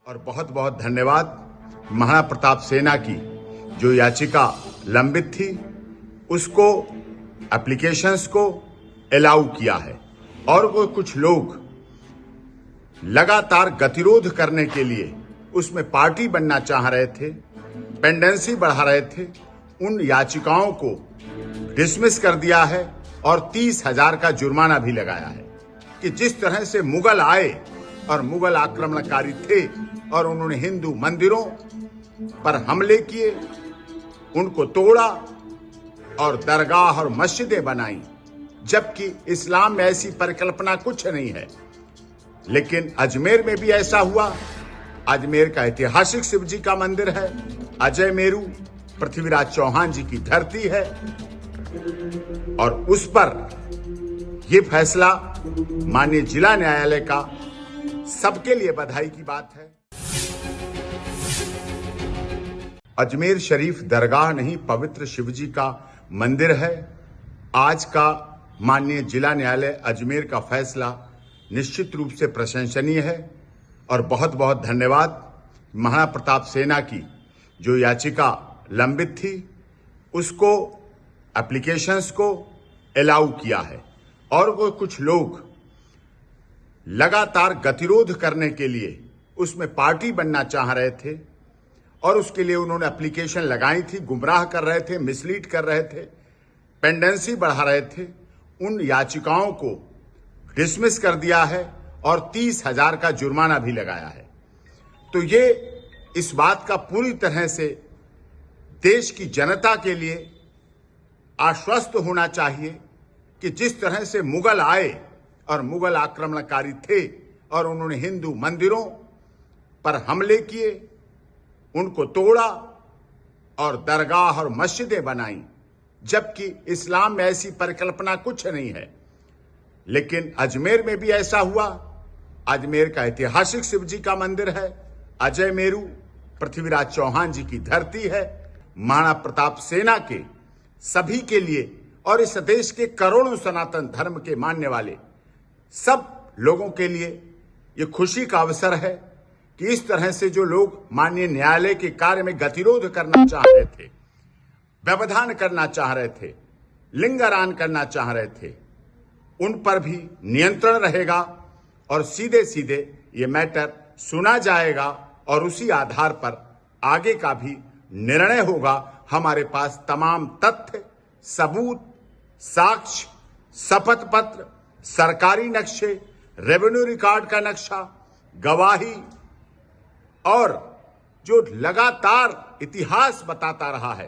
और बहुत बहुत धन्यवाद महाराणा प्रताप सेना की जो याचिका लंबित थी उसको एप्लीकेशंस को अलाउ किया है और वो कुछ लोग लगातार गतिरोध करने के लिए उसमें पार्टी बनना चाह रहे थे, पेंडेंसी बढ़ा रहे थे। उन याचिकाओं को डिसमिस कर दिया है और 30,000 का जुर्माना भी लगाया है कि जिस तरह से मुगल आए और मुगल आक्रमणकारी थे और उन्होंने हिंदू मंदिरों पर हमले किए, उनको तोड़ा और दरगाह और मस्जिदें बनाई, जबकि इस्लाम में ऐसी परिकल्पना कुछ नहीं है। लेकिन अजमेर में भी ऐसा हुआ। अजमेर का ऐतिहासिक शिव जी का मंदिर है, अजय मेरू पृथ्वीराज चौहान जी की धरती है और उस पर यह फैसला माननीय जिला न्यायालय का सबके लिए बधाई की बात है। अजमेर शरीफ दरगाह नहीं, पवित्र शिव जी का मंदिर है। आज का माननीय जिला न्यायालय अजमेर का फैसला निश्चित रूप से प्रशंसनीय है और बहुत बहुत धन्यवाद महाराणा प्रताप सेना की जो याचिका लंबित थी उसको एप्लीकेशंस को अलाउ किया है और वो कुछ लोग लगातार गतिरोध करने के लिए उसमें पार्टी बनना चाह रहे थे और उसके लिए उन्होंने एप्लीकेशन लगाई थी, गुमराह कर रहे थे, मिसलीड कर रहे थे, पेंडेंसी बढ़ा रहे थे। उन याचिकाओं को डिसमिस कर दिया है और 30,000 का जुर्माना भी लगाया है। तो ये इस बात का पूरी तरह से देश की जनता के लिए आश्वस्त होना चाहिए कि जिस तरह से मुगल आए और मुगल आक्रमणकारी थे और उन्होंने हिंदू मंदिरों पर हमले किए, उनको तोड़ा और दरगाह और मस्जिदें बनाई, जबकि इस्लाम में ऐसी परिकल्पना कुछ नहीं है। लेकिन अजमेर में भी ऐसा हुआ। अजमेर का ऐतिहासिक शिव जी का मंदिर है, अजय मेरू पृथ्वीराज चौहान जी की धरती है। महाराणा प्रताप सेना के सभी के लिए और इस देश के करोड़ों सनातन धर्म के मानने वाले सब लोगों के लिए ये खुशी का अवसर है कि इस तरह से जो लोग माननीय न्यायालय के कार्य में गतिरोध करना चाह रहे थे, व्यवधान करना चाह रहे थे, लिंगारान करना चाह रहे थे, उन पर भी नियंत्रण रहेगा और सीधे सीधे ये मैटर सुना जाएगा और उसी आधार पर आगे का भी निर्णय होगा। हमारे पास तमाम तथ्य, सबूत, साक्ष्य, शपथ पत्र, सरकारी नक्शे, रेवेन्यू रिकॉर्ड का नक्शा, गवाही और जो लगातार इतिहास बताता रहा है,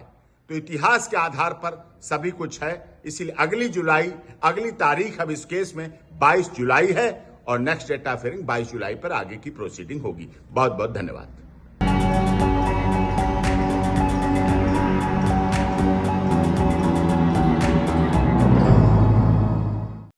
तो इतिहास के आधार पर सभी कुछ है। इसलिए अगली तारीख अब इस केस में 22 जुलाई है और नेक्स्ट डेट ऑफ हियरिंग 22 जुलाई पर आगे की प्रोसीडिंग होगी। बहुत बहुत धन्यवाद।